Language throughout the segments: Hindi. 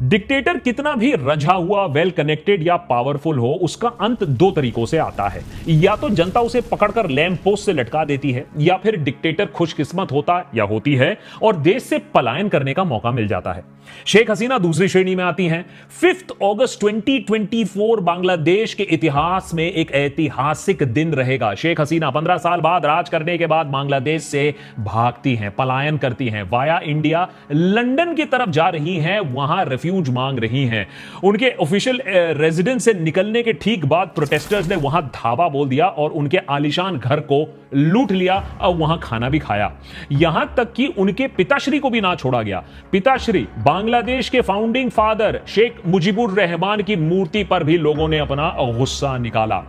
डिक्टेटर कितना भी रंझा हुआ, वेल कनेक्टेड या पावरफुल हो, उसका अंत दो तरीकों से आता है। या तो जनता उसे पकड़कर लैंप पोस्ट से लटका देती है, या फिर डिक्टेटर खुशकिस्मत होता या होती है और देश से पलायन करने का मौका मिल जाता है। शेख हसीना दूसरी श्रेणी में आती हैं। 5 अगस्त 2024 बांग्लादेश के इतिहास में एक ऐतिहासिक दिन रहेगा। शेख हसीना 15 साल बाद राज करने के बाद बांग्लादेश से भागती हैं, पलायन करती हैं, वाया इंडिया लंदन की तरफ जा रही हैं, वहां रेफ्यूज मांग रही हैं। उनके ऑफिशियल रेजिडेंस से निकलने के ठीक बाद प्रोटेस्टर्स ने वहां धावा बोल दिया और उनके आलीशान घर को लूट लिया और वहां खाना भी खाया। यहां तक कि उनके पिताश्री को भी ना छोड़ा गया। पिताश्री बांग्लादेश के फाउंडिंग फादर शेख मुजीबुर रहमान की मूर्ति पर भी लोगों ने अपना गुस्सा निकाला।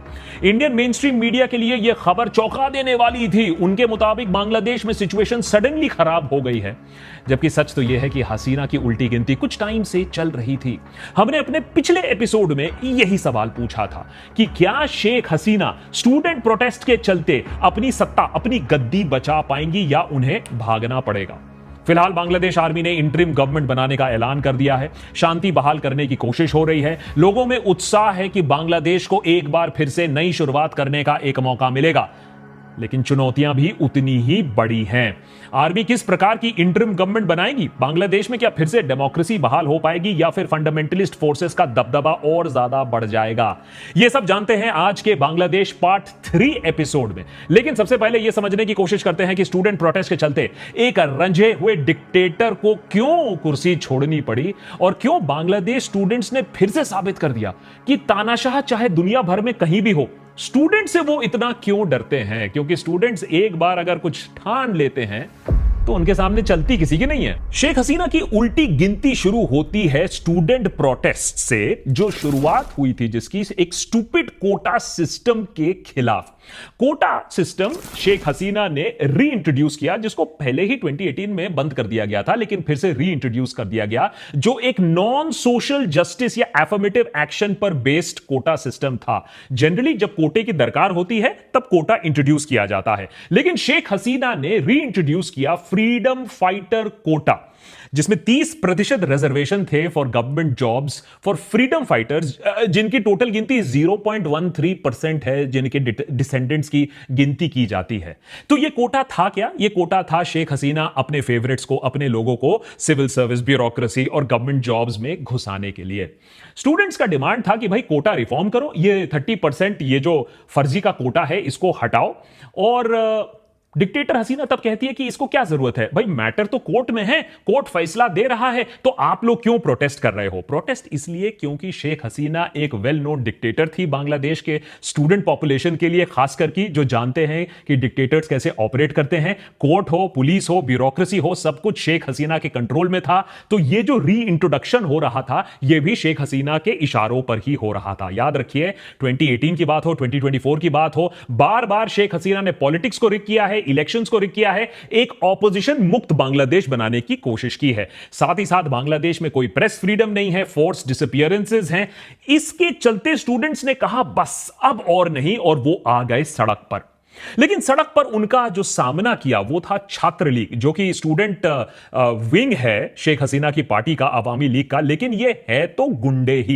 इंडियन मेन स्ट्रीम मीडिया के लिए यह खबर चौंका देने वाली थी। उनके मुताबिक बांग्लादेश में सिचुएशन सडनली खराब हो गई है, जबकि सच तो यह है कि हसीना की उल्टी गिनती कुछ टाइम से चल रही थी। हमने अपने पिछले एपिसोड में यही सवाल पूछा था कि क्या शेख हसीना स्टूडेंट प्रोटेस्ट के चलते अपनी सत्ता, अपनी गद्दी बचा पाएंगी या उन्हें भागना पड़ेगा। फिलहाल बांग्लादेश आर्मी ने इंटरिम गवर्नमेंट बनाने का ऐलान कर दिया है। शांति बहाल करने की कोशिश हो रही है। लोगों में उत्साह है कि बांग्लादेश को एक बार फिर से नई शुरुआत करने का एक मौका मिलेगा, लेकिन चुनौतियां भी उतनी ही बड़ी हैं। आर्मी किस प्रकार की इंटरिम गवर्नमेंट बनाएगी? बांग्लादेश में क्या फिर से डेमोक्रेसी बहाल हो पाएगी या फिर फंडामेंटलिस्ट फोर्सेस का दबदबा और ज्यादा बढ़ जाएगा? यह सब जानते हैं आज के बांग्लादेश पार्ट 3 एपिसोड में। लेकिन सबसे पहले यह समझने की कोशिश करते हैं कि स्टूडेंट प्रोटेस्ट के चलते एक रंझे हुए डिक्टेटर को क्यों कुर्सी छोड़नी पड़ी और क्यों बांग्लादेश स्टूडेंट्स ने फिर से साबित कर दिया कि तानाशाह चाहे दुनिया भर में कहीं भी हो, स्टूडेंट से वो इतना क्यों डरते हैं। क्योंकि स्टूडेंट्स एक बार अगर कुछ ठान लेते हैं तो उनके सामने चलती किसी की नहीं है। शेख हसीना की उल्टी गिनती शुरू होती है स्टूडेंट प्रोटेस्ट से, जो शुरुआत हुई थी जिसकी एक स्टूपिड कोटा सिस्टम के खिलाफ। कोटा सिस्टम शेख हसीना ने री इंट्रोड्यूस किया, जिसको पहले ही 2018 में बंद कर दिया गया था, लेकिन फिर से री इंट्रोड्यूस कर दिया गया, जो एक नॉन सोशल जस्टिस या एफर्मेटिव एक्शन पर बेस्ड कोटा सिस्टम था। जनरली जब कोटे की दरकार होती है तब कोटा इंट्रोड्यूस किया जाता है, लेकिन शेख हसीना ने री इंट्रोड्यूस किया फ्रीडम फाइटर कोटा, जिसमें 30% रिजर्वेशन थे for government jobs for freedom fighters, जिनकी टोटल गिनती 0.13% है, जिनके डिसेंडेंट्स की गिनती की जाती है। तो यह कोटा था क्या? यह कोटा था शेख हसीना अपने फेवरेट्स को, अपने लोगों को सिविल सर्विस, ब्यूरोक्रेसी और गवर्नमेंट जॉब्स में घुसाने के लिए। स्टूडेंट्स का डिमांड था कि भाई कोटा रिफॉर्म करो, ये 30% ये जो फर्जी का कोटा है इसको हटाओ। और डिक्टेटर हसीना तब कहती है कि इसको क्या जरूरत है, भाई मैटर तो कोर्ट में है, कोर्ट फैसला दे रहा है, तो आप लोग क्यों प्रोटेस्ट कर रहे हो? प्रोटेस्ट इसलिए क्योंकि शेख हसीना एक वेल नोन डिक्टेटर थी बांग्लादेश के स्टूडेंट पॉपुलेशन के लिए, खासकर की जो जानते हैं कि डिक्टेटर्स कैसे ऑपरेट करते हैं। कोर्ट हो, पुलिस हो, ब्यूरोक्रेसी हो, सब कुछ शेख हसीना के कंट्रोल में था। तो ये जो री इंट्रोडक्शन हो रहा था, यह भी शेख हसीना के इशारों पर ही हो रहा था। याद रखिए, 2018 की बात हो, 2024 की बात हो, बार बार शेख हसीना ने पॉलिटिक्स को रिग किया है, इलेक्शंस को रिग किया है, एक ऑपोजिशन मुक्त बांग्लादेश बनाने की कोशिश की है। साथ ही साथ बांग्लादेश में कोई प्रेस फ्रीडम नहीं है, फोर्स डिसअपीयरेंसेस हैं। इसके चलते स्टूडेंट्स ने कहा बस अब और नहीं, और वो आ गए सड़क पर। लेकिन सड़क पर उनका जो सामना किया वो था छात्र लीग, जो कि स्टूडेंट विंग है शेख हसीना की पार्टी का, अवामी लीग का, लेकिन ये है तो गुंडे ही।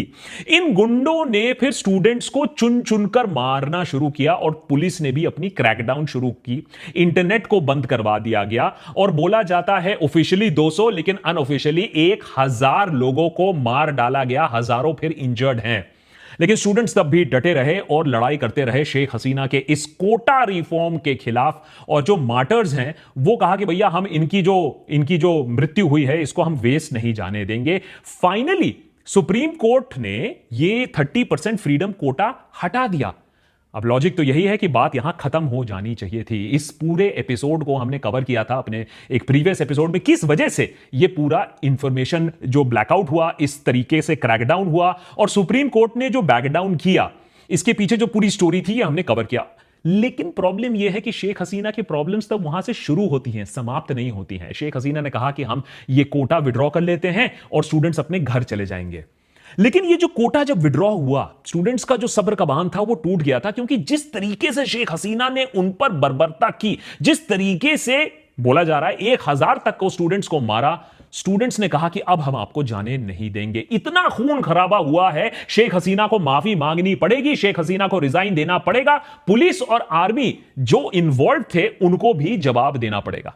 इन गुंडों ने फिर स्टूडेंट्स को चुन चुनकर मारना शुरू किया और पुलिस ने भी अपनी क्रैकडाउन शुरू की। इंटरनेट को बंद करवा दिया गया और बोला जाता है ऑफिशियली 200 लेकिन अनऑफिशियली 1000 लोगों को मार डाला गया, हजारों फिर इंजर्ड हैं। लेकिन स्टूडेंट्स तब भी डटे रहे और लड़ाई करते रहे शेख हसीना के इस कोटा रिफॉर्म के खिलाफ। और जो मार्टर्स हैं वो कहा कि भैया हम इनकी जो मृत्यु हुई है इसको हम वेस्ट नहीं जाने देंगे। फाइनली सुप्रीम कोर्ट ने ये 30% फ्रीडम कोटा हटा दिया। अब लॉजिक तो यही है कि बात यहां खत्म हो जानी चाहिए थी। इस पूरे एपिसोड को हमने कवर किया था अपने एक प्रीवियस एपिसोड में, किस वजह से ये पूरा इंफॉर्मेशन जो ब्लैकआउट हुआ, इस तरीके से क्रैकडाउन हुआ और सुप्रीम कोर्ट ने जो बैकडाउन किया, इसके पीछे जो पूरी स्टोरी थी ये हमने कवर किया। लेकिन प्रॉब्लम यह है कि शेख हसीना की प्रॉब्लम्स तब वहां से शुरू होती हैं, समाप्त नहीं होती हैं। शेख हसीना ने कहा कि हम ये कोटा विड्रॉ कर लेते हैं और स्टूडेंट्स अपने घर चले जाएंगे। लेकिन ये जो कोटा जब विड्रॉ हुआ, स्टूडेंट्स का जो सब्र का बांध था वो टूट गया था, क्योंकि जिस तरीके से शेख हसीना ने उन पर बर्बरता की, जिस तरीके से बोला जा रहा है 1000 तक को स्टूडेंट्स को मारा। स्टूडेंट्स ने कहा कि अब हम आपको जाने नहीं देंगे। इतना खून खराबा हुआ है, शेख हसीना को माफी मांगनी पड़ेगी, शेख हसीना को रिजाइन देना पड़ेगा, पुलिस और आर्मी जो इन्वॉल्व थे उनको भी जवाब देना पड़ेगा।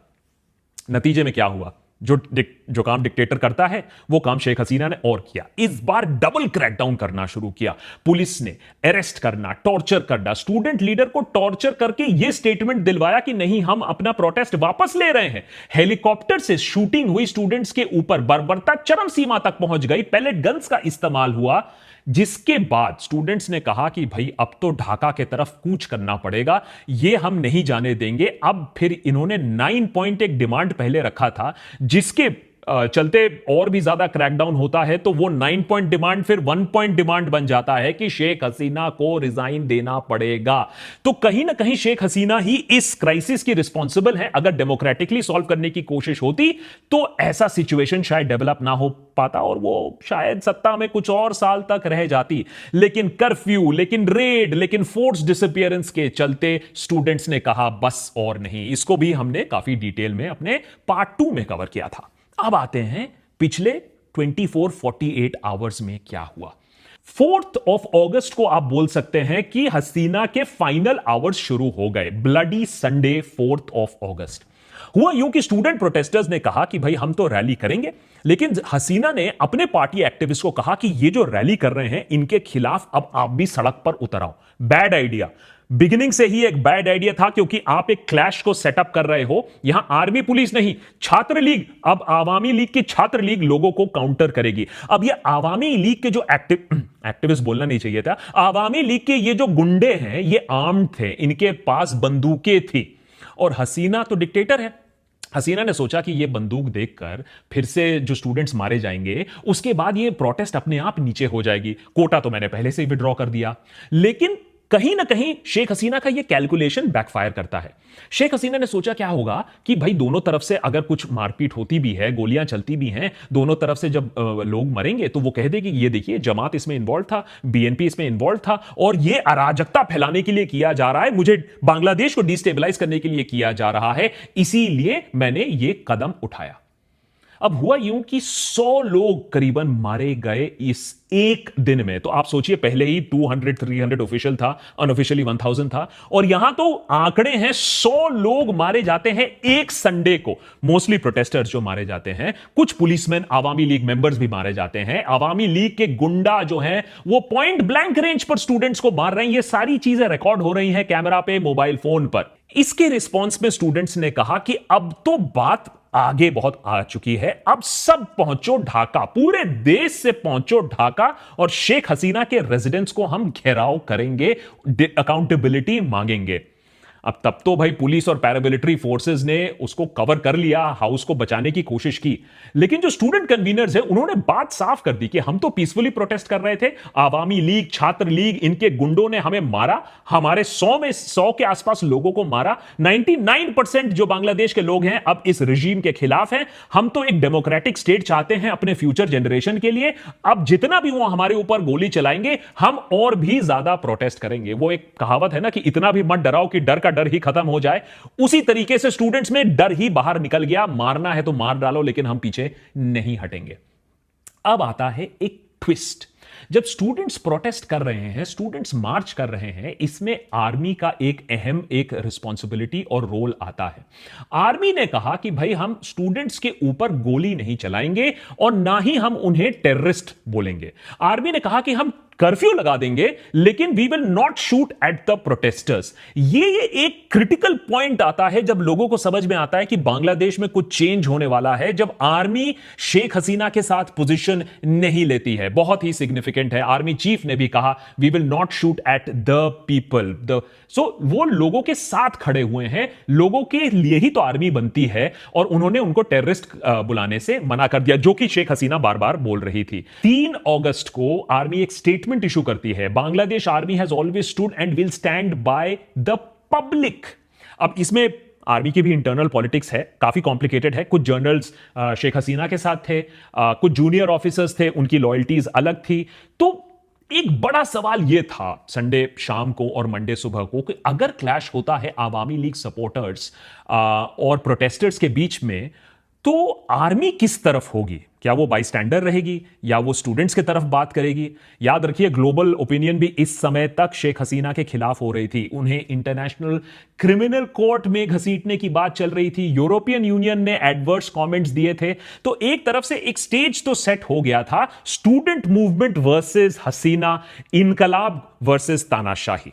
नतीजे में क्या हुआ? जो काम डिक्टेटर करता है वो काम शेख हसीना ने और किया। इस बार डबल क्रैकडाउन करना शुरू किया। पुलिस ने अरेस्ट करना, टॉर्चर करना, स्टूडेंट लीडर को टॉर्चर करके यह स्टेटमेंट दिलवाया कि नहीं, हम अपना प्रोटेस्ट वापस ले रहे हैं। हेलीकॉप्टर से शूटिंग हुई स्टूडेंट्स के ऊपर, बर्बरता चरम सीमा तक पहुंच गई। पैलेट गन्स का इस्तेमाल हुआ, जिसके बाद स्टूडेंट्स ने कहा कि भाई अब तो ढाका के तरफ कूच करना पड़ेगा, ये हम नहीं जाने देंगे। अब फिर इन्होंने 9 पॉइंट एक डिमांड पहले रखा था, जिसके चलते और भी ज्यादा क्रैकडाउन होता है, तो वो 9 पॉइंट डिमांड फिर 1 पॉइंट डिमांड बन जाता है कि शेख हसीना को रिजाइन देना पड़ेगा। तो कहीं ना कहीं शेख हसीना ही इस क्राइसिस की रिस्पॉन्सिबल है। अगर डेमोक्रेटिकली सॉल्व करने की कोशिश होती तो ऐसा सिचुएशन शायद डेवलप ना हो पाता और वो शायद सत्ता में कुछ और साल तक रह जाती। लेकिन कर्फ्यू, लेकिन रेड, लेकिन फोर्स डिसअपियरेंस के चलते स्टूडेंट्स ने कहा बस और नहीं। इसको भी हमने काफी डिटेल में अपने पार्ट 2 में कवर किया था। अब आते हैं पिछले 24-48 आवर्स में क्या हुआ। 4th of August को आप बोल सकते हैं कि हसीना के फाइनल आवर्स शुरू हो गए। Bloody Sunday 4th of August हुआ यूं कि स्टूडेंट प्रोटेस्टर्स ने कहा कि भाई हम तो रैली करेंगे, लेकिन हसीना ने अपने पार्टी एक्टिविस्ट को कहा कि ये जो रैली कर रहे हैं इनके खिलाफ अब आप भी सड़क पर उतर आओ। बैड आइडिया, बिगिनिंग से ही एक बैड आइडिया था, क्योंकि आप एक क्लैश को सेटअप कर रहे हो। यहां आर्मी पुलिस नहीं, छात्र लीग, अब आवामी लीग की छात्र लीग लोगों को काउंटर करेगी। अब ये आवामी लीग के जो एक्टिविस्ट बोलना नहीं चाहिए था, आवामी लीग के ये जो गुंडे हैं ये आर्म्ड थे, इनके पास बंदूकें थी और हसीना तो डिक्टेटर है। हसीना ने सोचा कि ये बंदूक देखकर फिर से जो स्टूडेंट्स मारे जाएंगे, उसके बाद ये प्रोटेस्ट अपने आप नीचे हो जाएगी। कोटा तो मैंने पहले से ही विड्रॉ कर दिया। लेकिन कहीं ना कहीं शेख हसीना का यह कैलकुलेशन बैकफायर करता है। शेख हसीना ने सोचा क्या होगा कि भाई दोनों तरफ से अगर कुछ मारपीट होती भी है, गोलियां चलती भी हैं, दोनों तरफ से जब लोग मरेंगे तो वो कह देगी ये देखिए जमात इसमें इन्वॉल्व था, बीएनपी इसमें इन्वॉल्व था और ये अराजकता फैलाने के लिए किया जा रहा है, मुझे बांग्लादेश को डिस्टेबलाइज करने के लिए किया जा रहा है, इसीलिए मैंने ये कदम उठाया। अब हुआ यूं कि 100 लोग करीबन मारे गए इस एक दिन में। तो आप सोचिए, पहले ही 200-300 ऑफिशियल था, अनऑफिशियली 1000 था, और यहां तो आंकड़े हैं 100 लोग मारे जाते हैं एक संडे को। मोस्टली प्रोटेस्टर्स जो मारे जाते हैं, कुछ पुलिसमैन, आवामी लीग मेंबर्स भी मारे जाते हैं, आवामी लीग के गुंडा जो हैं वो पॉइंट ब्लैंक रेंज पर स्टूडेंट्स को मार रहे हैं। ये सारी चीजें रिकॉर्ड हो रही हैं कैमरा पे, मोबाइल फोन पर। इसके रिस्पॉन्स में स्टूडेंट्स ने कहा कि अब तो बात आगे बहुत आ चुकी है, अब सब पहुंचो ढाका, पूरे देश से पहुंचो ढाका और शेख हसीना के रेजिडेंट्स को हम घेराव करेंगे, अकाउंटेबिलिटी मांगेंगे। अब तब तो भाई पुलिस और पैरामिलिट्री फोर्सेस ने उसको कवर कर लिया, हाउस को बचाने की कोशिश की, लेकिन जो स्टूडेंट कन्वीनर्स हैं उन्होंने बात साफ कर दी कि हम तो पीसफुली प्रोटेस्ट कर रहे थे, आवामी लीग, छात्र लीग, इनके गुंडों ने हमें मारा, हमारे 100 के आसपास लोगों को मारा। 99% जो बांग्लादेश के लोग हैं अब इस रिजीम के खिलाफ हैं। हम तो एक डेमोक्रेटिक स्टेट चाहते हैं अपने फ्यूचर जनरेशन के लिए। अब जितना भी वो हमारे ऊपर गोली चलाएंगे हम और भी ज्यादा प्रोटेस्ट करेंगे। वो एक कहावत है ना कि इतना भी मत डराओ कि डर का डर ही खत्म हो जाए, उसी तरीके से स्टूडेंट्स में डर ही बाहर निकल गया। मारना है तो मार डालो, लेकिन हम पीछे नहीं हटेंगे। अब आता है एक ट्विस्ट। जब स्टूडेंट्स प्रोटेस्ट कर रहे हैं, स्टूडेंट्स मार्च कर रहे हैं, इसमें आर्मी का एक अहम एक रिस्पॉन्सिबिलिटी और रोल आता है। आर्मी ने कहा कि भाई हम स्टूडेंट्स के ऊपर गोली नहीं चलाएंगे और ना ही हम उन्हें टेररिस्ट बोलेंगे। आर्मी ने कहा कि हम कर्फ्यू लगा देंगे, लेकिन we will not shoot at the protesters. ये एक क्रिटिकल पॉइंट आता है जब लोगों को समझ में आता है कि बांग्लादेश में कुछ चेंज होने वाला है, जब आर्मी शेख हसीना के साथ पोजीशन नहीं लेती है। बहुत ही सिग्निफिकेंट है। आर्मी चीफ ने भी कहा we will not shoot at the people. So वो लोगों के साथ खड़े हुए हैं, लोगों के लिए ही तो आर्मी बनती है, और उन्होंने उनको टेररिस्ट बुलाने से मना कर दिया, जो कि शेख हसीना बार बार बोल रही थी। 3 अगस्त को आर्मी एक स्टेटमेंट इशू करती है, Bangladesh army has always stood and will stand by the public. अब इसमें आर्मी की भी इंटरनल पॉलिटिक्स है, काफी कॉम्प्लिकेटेड है। कुछ जनरल्स शेख हसीना के साथ थे, कुछ जूनियर ऑफिसर्स थे, उनकी लॉयल्टीज अलग थी। तो एक बड़ा सवाल यह था संडे शाम को और मंडे सुबह को कि अगर क्लैश होता है आवामी लीग सपोर्टर्स और प्रोटेस्टर्स के बीच में, तो आर्मी किस तरफ होगी? क्या वो बाईस्टैंडर रहेगी या वो स्टूडेंट्स की तरफ बात करेगी? याद रखिए, ग्लोबल ओपिनियन भी इस समय तक शेख हसीना के खिलाफ हो रही थी। उन्हें इंटरनेशनल क्रिमिनल कोर्ट में घसीटने की बात चल रही थी। यूरोपियन यूनियन ने एडवर्स कमेंट्स दिए थे। तो एक तरफ से एक स्टेज तो सेट हो गया था, स्टूडेंट मूवमेंट वर्सेस हसीना, इनकलाब वर्सेस तानाशाही।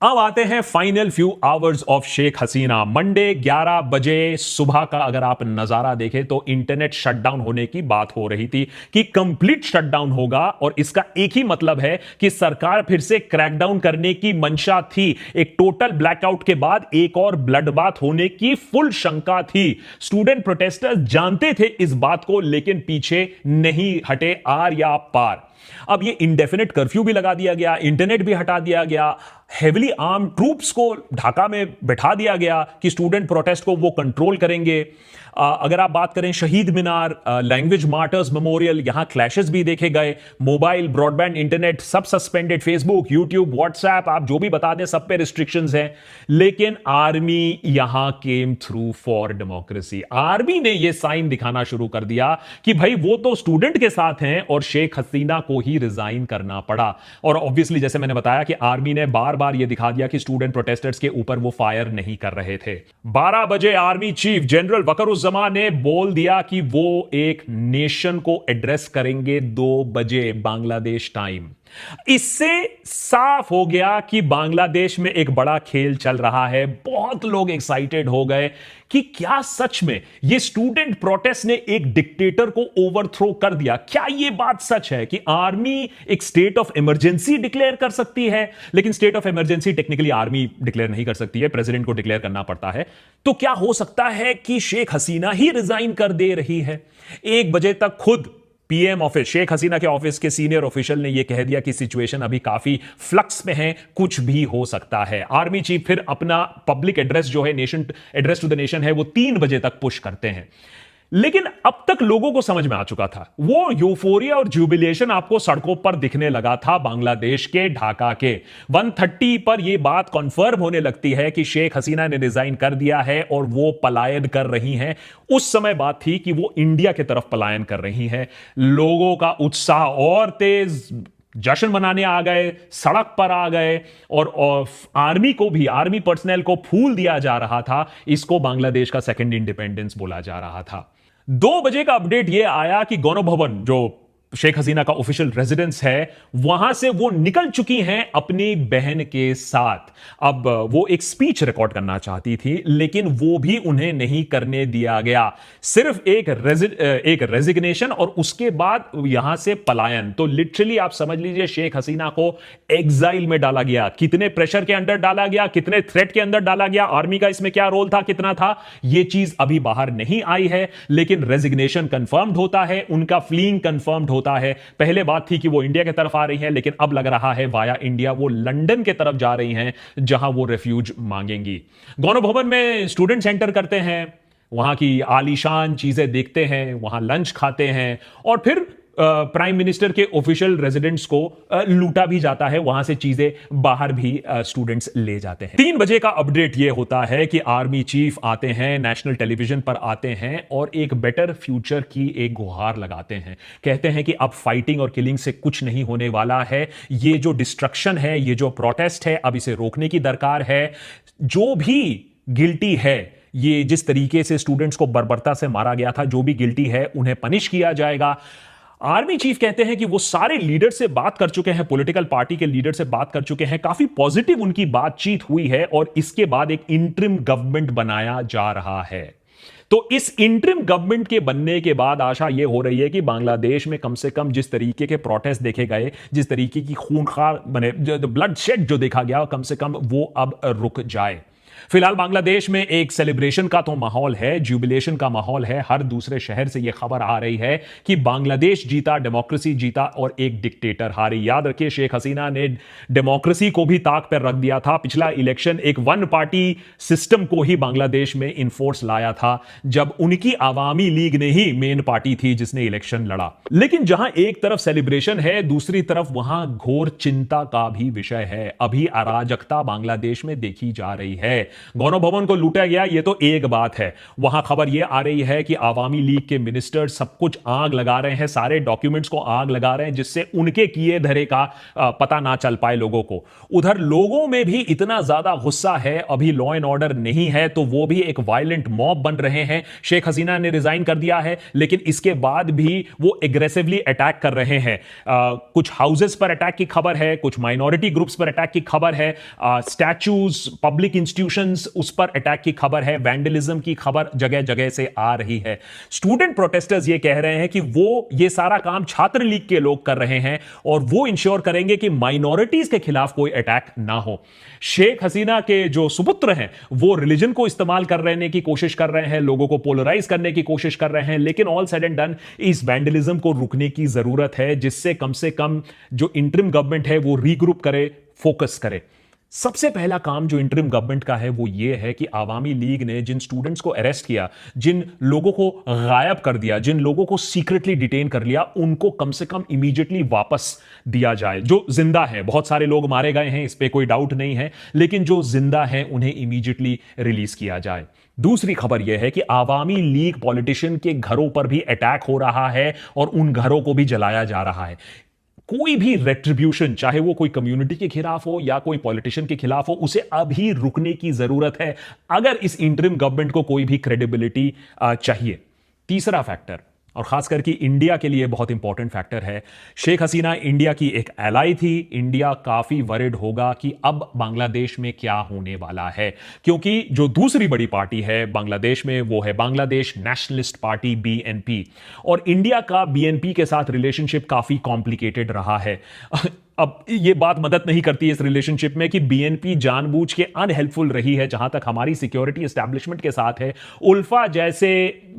अब आते हैं final few hours of Sheikh Hasina. Monday 11 बजे सुबह का अगर आप नजारा देखें तो इंटरनेट शटडाउन होने की बात हो रही थी कि कंप्लीट शटडाउन होगा, और इसका एक ही मतलब है कि सरकार फिर से क्रैकडाउन करने की मंशा थी। एक टोटल ब्लैकआउट के बाद एक और ब्लडबाथ होने की फुल शंका थी। स्टूडेंट प्रोटेस्टर्स जानते थे इस बात को, लेकिन पीछे नहीं हटे आर या पार। अब ये इंडेफिनिट कर्फ्यू भी लगा दिया गया, इंटरनेट भी हटा दिया गया, हेविली आर्म ट्रूप्स को ढाका में बैठा दिया गया कि स्टूडेंट प्रोटेस्ट को वो कंट्रोल करेंगे। अगर आप बात करें शहीद मीनार, लैंग्वेज मार्टर्स मेमोरियल, यहां क्लैशेस भी देखे गए। मोबाइल, ब्रॉडबैंड, इंटरनेट सब सस्पेंडेड। फेसबुक, यूट्यूब, व्हाट्सएप, आप जो भी बता दें सब पे रिस्ट्रिक्शंस हैं। लेकिन आर्मी यहां came through for democracy. Army ने यह साइन दिखाना शुरू कर दिया कि भाई वो तो स्टूडेंट के साथ हैं, और शेख हसीना को ही रिजाइन करना पड़ा। और ऑब्वियसली जैसे मैंने बताया कि आर्मी ने बार बार यह दिखा दिया कि स्टूडेंट प्रोटेस्टर्स के ऊपर वो फायर नहीं कर रहे थे। 12 बजे आर्मी चीफ जनरल वकरुज्जमा ने बोल दिया कि वो एक नेशन को एड्रेस करेंगे 2 बजे बांग्लादेश टाइम। इससे साफ हो गया कि बांग्लादेश में एक बड़ा खेल चल रहा है। बहुत लोग एक्साइटेड हो गए कि क्या सच में ये स्टूडेंट प्रोटेस्ट ने एक डिक्टेटर को ओवरथ्रो कर दिया? क्या ये बात सच है कि आर्मी एक स्टेट ऑफ इमरजेंसी डिक्लेयर कर सकती है? लेकिन state of emergency technically army declare नहीं कर सकती है, प्रेसिडेंट को डिक्लेयर करना पड़ता है। तो क्या हो सकता है कि शेख हसीना ही रिजाइन कर दे रही है? 1 बजे तक खुद पीएम ऑफिस, शेख हसीना के ऑफिस के सीनियर ऑफिशियल ने यह कह दिया कि सिचुएशन अभी काफी फ्लक्स में है, कुछ भी हो सकता है। आर्मी चीफ फिर अपना पब्लिक एड्रेस जो है, nation address to the nation है, वो 3 बजे तक पुश करते हैं। लेकिन अब तक लोगों को समझ में आ चुका था, वो यूफोरिया और जुबिलेशन आपको सड़कों पर दिखने लगा था बांग्लादेश के ढाका के 130 पर यह बात कंफर्म होने लगती है कि शेख हसीना ने रिजाइन कर दिया है और वो पलायन कर रही हैं। उस समय बात थी कि वो इंडिया की तरफ पलायन कर रही हैं। लोगों का उत्साह और तेज, जश्न मनाने आ गए, सड़क पर आ गए, और आर्मी को भी, आर्मी पर्सनल को फूल दिया जा रहा था। इसको बांग्लादेश का सेकंड इंडिपेंडेंस बोला जा रहा था। 2 बजे का अपडेट यह आया कि गौरव भवन, जो शेख हसीना का ऑफिशियल रेजिडेंस है, वहां से वो निकल चुकी हैं अपनी बहन के साथ। अब वो एक स्पीच रिकॉर्ड करना चाहती थी, लेकिन वो भी उन्हें नहीं करने दिया गया। सिर्फ एक रेजिग्नेशन और उसके बाद यहां से पलायन। तो लिटरली आप समझ लीजिए शेख हसीना को एग्जाइल में डाला गया। कितने प्रेशर के अंदर डाला गया, कितने थ्रेट के अंदर डाला गया, आर्मी का इसमें क्या रोल था, कितना था, यह चीज अभी बाहर नहीं आई है। लेकिन रेजिग्नेशन कंफर्म्ड होता है, उनका फ्लीइंग कंफर्म्ड होता है। पहले बात थी कि वो इंडिया की तरफ आ रही हैं, लेकिन अब लग रहा है वाया इंडिया वो लंदन की तरफ जा रही हैं, जहां वो रेफ्यूज मांगेंगी। गौरव भवन में स्टूडेंट्स एंटर करते हैं, वहां की आलीशान चीजें देखते हैं, वहां लंच खाते हैं, और फिर प्राइम मिनिस्टर के ऑफिशियल रेजिडेंट्स को लूटा भी जाता है। वहां से चीजें बाहर भी स्टूडेंट्स ले जाते हैं। 3 बजे का अपडेट यह होता है कि आर्मी चीफ आते हैं, नेशनल टेलीविजन पर आते हैं और एक बेटर फ्यूचर की एक गुहार लगाते हैं। कहते हैं कि अब फाइटिंग और किलिंग से कुछ नहीं होने वाला है। ये जो डिस्ट्रक्शन है, ये जो प्रोटेस्ट है, अब इसे रोकने की दरकार है। जो भी गिल्टी है, ये जिस तरीके से स्टूडेंट्स को बर्बरता से मारा गया था, जो भी गिल्टी है उन्हें पनिश किया जाएगा। आर्मी चीफ कहते हैं कि वो सारे लीडर से बात कर चुके हैं, पॉलिटिकल पार्टी के लीडर से बात कर चुके हैं, काफी पॉजिटिव उनकी बातचीत हुई है, और इसके बाद एक इंटरिम गवर्नमेंट बनाया जा रहा है। तो इस इंटरिम गवर्नमेंट के बनने के बाद आशा यह हो रही है कि बांग्लादेश में कम से कम जिस तरीके के प्रोटेस्ट देखे गए, जिस तरीके की खूंखार बने ब्लड शेड जो देखा गया, कम से कम वो अब रुक जाए। फिलहाल बांग्लादेश में एक सेलिब्रेशन का तो माहौल है, जुबिलेशन का माहौल है। हर दूसरे शहर से यह खबर आ रही है कि बांग्लादेश जीता, डेमोक्रेसी जीता और एक डिक्टेटर हारी। याद रखिए, शेख हसीना ने डेमोक्रेसी को भी ताक पर रख दिया था। पिछला इलेक्शन एक वन पार्टी सिस्टम को ही बांग्लादेश में इन्फोर्स लाया था, जब उनकी आवामी लीग ने ही मेन पार्टी थी जिसने इलेक्शन लड़ा। लेकिन जहां एक तरफ सेलिब्रेशन है, दूसरी तरफ वहां घोर चिंता का भी विषय है। अभी अराजकता बांग्लादेश में देखी जा रही है। गौरव भवन को लूटा गया, यह तो एक बात है। वहां खबर यह आ रही है कि आवामी लीग के मिनिस्टर सब कुछ आग लगा रहे हैं, सारे डॉक्यूमेंट्स को आग लगा रहे हैं, जिससे उनके किए धरे का पता ना चल पाए लोगों को। उधर लोगों में भी इतना ज्यादा गुस्सा है, अभी लॉ एंड ऑर्डर नहीं है, तो वो भी एक वायलेंट मॉब बन रहे हैं। शेख हसीना ने रिजाइन कर दिया है, लेकिन इसके बाद भी वो एग्रेसिवली अटैक कर रहे हैं। कुछ हाउसेस पर अटैक की खबर है, कुछ माइनॉरिटी ग्रुप्स पर अटैक की खबर है, स्टैच्यूज, पब्लिक इंस्टीट्यूशंस, उस पर अटैक की खबर है, वैंडलिज्म की खबर जगह जगह से आ रही है। स्टूडेंट प्रोटेस्टर्स ये कह रहे हैं कि वो ये सारा काम छात्र लीग के लोग कर रहे हैं और वो इंश्योर करेंगे कि माइनॉरिटीज के खिलाफ कोई अटैक ना हो। शेख हसीना के जो सुपुत्र हैं वो रिलीजन को इस्तेमाल करने की कोशिश कर रहे हैं, लोगों को पोलराइज करने की कोशिश कर रहे हैं, लेकिन ऑल सेड एंड डन इस वैंडलिज्म को रुकने की जरूरत है, जिससे कम से कम जो इंटरिम गवर्नमेंट है वो रीग्रुप करे, फोकस करे। सबसे पहला काम जो इंटरिम गवर्नमेंट का है वो ये है कि आवामी लीग ने जिन स्टूडेंट्स को अरेस्ट किया, जिन लोगों को गायब कर दिया, जिन लोगों को सीक्रेटली डिटेन कर लिया, उनको कम से कम इमीडिएटली वापस दिया जाए। जो जिंदा है, बहुत सारे लोग मारे गए हैं, इस पे कोई डाउट नहीं है, लेकिन जो जिंदा है उन्हें इमीडिएटली रिलीज किया जाए। दूसरी खबर यह है कि आवामी लीग पॉलिटिशियन के घरों पर भी अटैक हो रहा है और उन घरों को भी जलाया जा रहा है। कोई भी रेट्रिब्यूशन, चाहे वो कोई कम्युनिटी के खिलाफ हो या कोई पॉलिटिशियन के खिलाफ हो, उसे अभी रुकने की जरूरत है अगर इस इंटरिम गवर्नमेंट को कोई भी क्रेडिबिलिटी चाहिए। तीसरा फैक्टर, और खास करके इंडिया के लिए बहुत इंपॉर्टेंट फैक्टर है, शेख हसीना इंडिया की एक एलाई थी। इंडिया काफी वरिड होगा कि अब बांग्लादेश में क्या होने वाला है, क्योंकि जो दूसरी बड़ी पार्टी है बांग्लादेश में वो है बांग्लादेश नेशनलिस्ट पार्टी, बीएनपी, और इंडिया का बीएनपी के साथ रिलेशनशिप काफी कॉम्प्लिकेटेड रहा है। अब ये बात मदद नहीं करती है इस रिलेशनशिप में कि बीएनपी जानबूझ के अनहेल्पफुल रही है जहां तक हमारी सिक्योरिटी एस्टैब्लिशमेंट के साथ है। उल्फा जैसे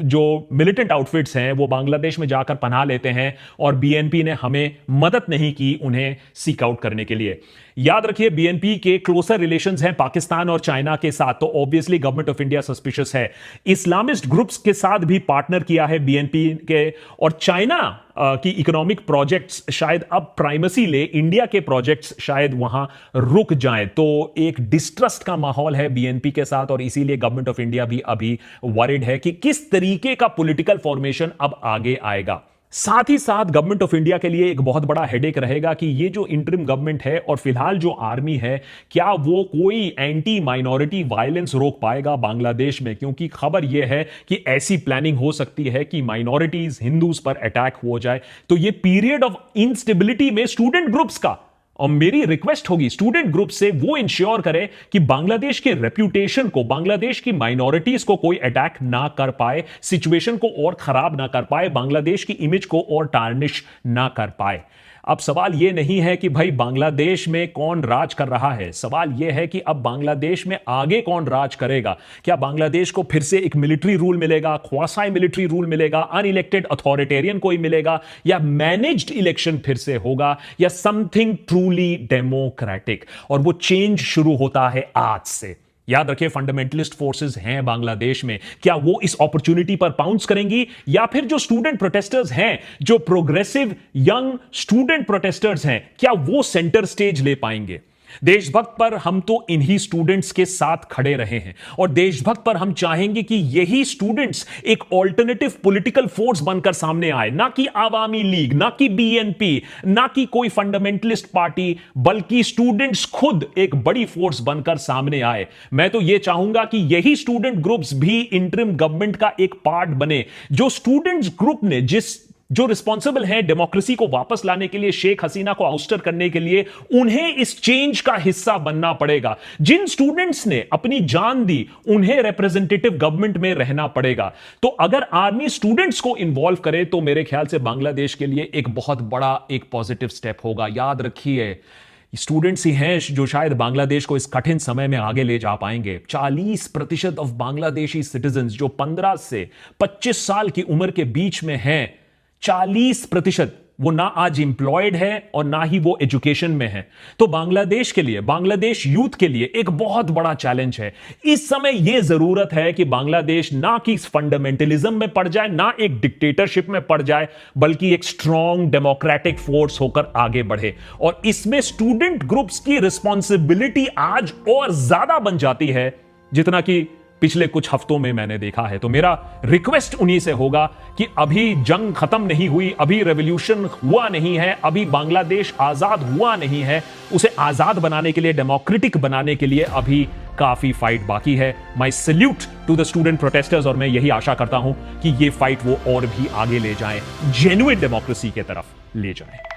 जो मिलिटेंट आउटफिट्स हैं वो बांग्लादेश में जाकर पनाह लेते हैं और बीएनपी ने हमें मदद नहीं की उन्हें सीक आउट करने के लिए। याद रखिए, बीएनपी के क्लोजर रिलेशंस हैं पाकिस्तान और चाइना के साथ, तो obviously government of India suspicious है। इस्लामिस्ट ग्रुप्स के साथ भी पार्टनर किया है बीएनपी के, और चाइना की इकोनॉमिक प्रोजेक्ट्स शायद अब प्राइमेसी ले, इंडिया के प्रोजेक्ट्स शायद वहां रुक जाएं। तो एक डिस्ट्रस्ट का माहौल है बीएनपी के साथ, और इसीलिए गवर्नमेंट ऑफ इंडिया भी अभी वरिड है कि किस तरीके का पॉलिटिकल फॉर्मेशन अब आगे आएगा। साथ ही साथ गवर्नमेंट ऑफ इंडिया के लिए एक बहुत बड़ा हेडेक रहेगा कि ये जो इंटरिम गवर्नमेंट है और फिलहाल जो आर्मी है, क्या वो कोई एंटी माइनॉरिटी वायलेंस रोक पाएगा बांग्लादेश में, क्योंकि खबर यह है कि ऐसी प्लानिंग हो सकती है कि माइनॉरिटीज, हिंदूज पर अटैक हो जाए। तो ये पीरियड ऑफ इंस्टेबिलिटी में स्टूडेंट ग्रुप्स का, और मेरी रिक्वेस्ट होगी स्टूडेंट ग्रुप से, वो इंश्योर करे कि बांग्लादेश के रेप्यूटेशन को, बांग्लादेश की माइनॉरिटीज को कोई अटैक ना कर पाए, सिचुएशन को और खराब ना कर पाए, बांग्लादेश की इमेज को और टार्निश ना कर पाए। अब सवाल यह नहीं है कि भाई बांग्लादेश में कौन राज कर रहा है, सवाल यह है कि अब बांग्लादेश में आगे कौन राज करेगा। क्या बांग्लादेश को फिर से एक मिलिट्री रूल मिलेगा, ख्वासाई मिलिट्री रूल मिलेगा, अनइलेक्टेड अथॉरिटेरियन कोई मिलेगा, या मैनेज्ड इलेक्शन फिर से होगा, या समथिंग ट्रूली डेमोक्रेटिक। और वो चेंज शुरू होता है आज से। याद रखिए, फंडामेंटलिस्ट फोर्सेस हैं बांग्लादेश में, क्या वो इस अपॉर्चुनिटी पर पाउंस करेंगी, या फिर जो स्टूडेंट प्रोटेस्टर्स हैं, जो प्रोग्रेसिव यंग स्टूडेंट प्रोटेस्टर्स हैं, क्या वो सेंटर स्टेज ले पाएंगे। देशभक्त पर हम तो इन्हीं स्टूडेंट्स के साथ खड़े रहे हैं, और देशभक्त पर हम चाहेंगे कि यही स्टूडेंट्स एक ऑल्टरनेटिव पॉलिटिकल फोर्स बनकर सामने आए, ना कि आवामी लीग, ना कि बीएनपी, ना कि कोई फंडामेंटलिस्ट पार्टी, बल्कि स्टूडेंट्स खुद एक बड़ी फोर्स बनकर सामने आए। मैं तो यह चाहूंगा कि यही स्टूडेंट ग्रुप्स भी इंटरिम गवर्नमेंट का एक पार्ट बने। जो स्टूडेंट्स ग्रुप ने जो रिस्पॉन्सिबल है डेमोक्रेसी को वापस लाने के लिए, शेख हसीना को आउस्टर करने के लिए, उन्हें इस चेंज का हिस्सा बनना पड़ेगा। जिन स्टूडेंट्स ने अपनी जान दी, उन्हें रिप्रेजेंटेटिव गवर्नमेंट में रहना पड़ेगा। तो अगर आर्मी स्टूडेंट्स को इन्वॉल्व करे तो मेरे ख्याल से बांग्लादेश के लिए एक बहुत बड़ा एक पॉजिटिव स्टेप होगा। याद रखिए, स्टूडेंट्स ही हैं जो शायद बांग्लादेश को इस कठिन समय में आगे ले जा पाएंगे। 40% ऑफ बांग्लादेशी सिटीजन जो 15 से 25 साल की उम्र के बीच में हैं, 40% वो ना आज एम्प्लॉयड है और ना ही वो एजुकेशन में है। तो बांग्लादेश के लिए, बांग्लादेश यूथ के लिए एक बहुत बड़ा चैलेंज है। इस समय यह जरूरत है कि बांग्लादेश ना कि फंडामेंटलिज्म में पड़ जाए, ना एक डिक्टेटरशिप में पड़ जाए, बल्कि एक स्ट्रॉन्ग डेमोक्रेटिक फोर्स होकर आगे बढ़े। और इसमें स्टूडेंट ग्रुप्स की रिस्पॉन्सिबिलिटी आज और ज्यादा बन जाती है जितना कि पिछले कुछ हफ्तों में मैंने देखा है। तो मेरा रिक्वेस्ट उन्हीं से होगा कि अभी जंग खत्म नहीं हुई, अभी रेवोल्यूशन हुआ नहीं है, अभी बांग्लादेश आजाद हुआ नहीं है। उसे आजाद बनाने के लिए, डेमोक्रेटिक बनाने के लिए अभी काफी फाइट बाकी है। My salute to the student protesters, और मैं यही आशा करता हूं कि ये फाइट वो और भी आगे ले जाएं, जेन्युइन डेमोक्रेसी की तरफ ले जाएं।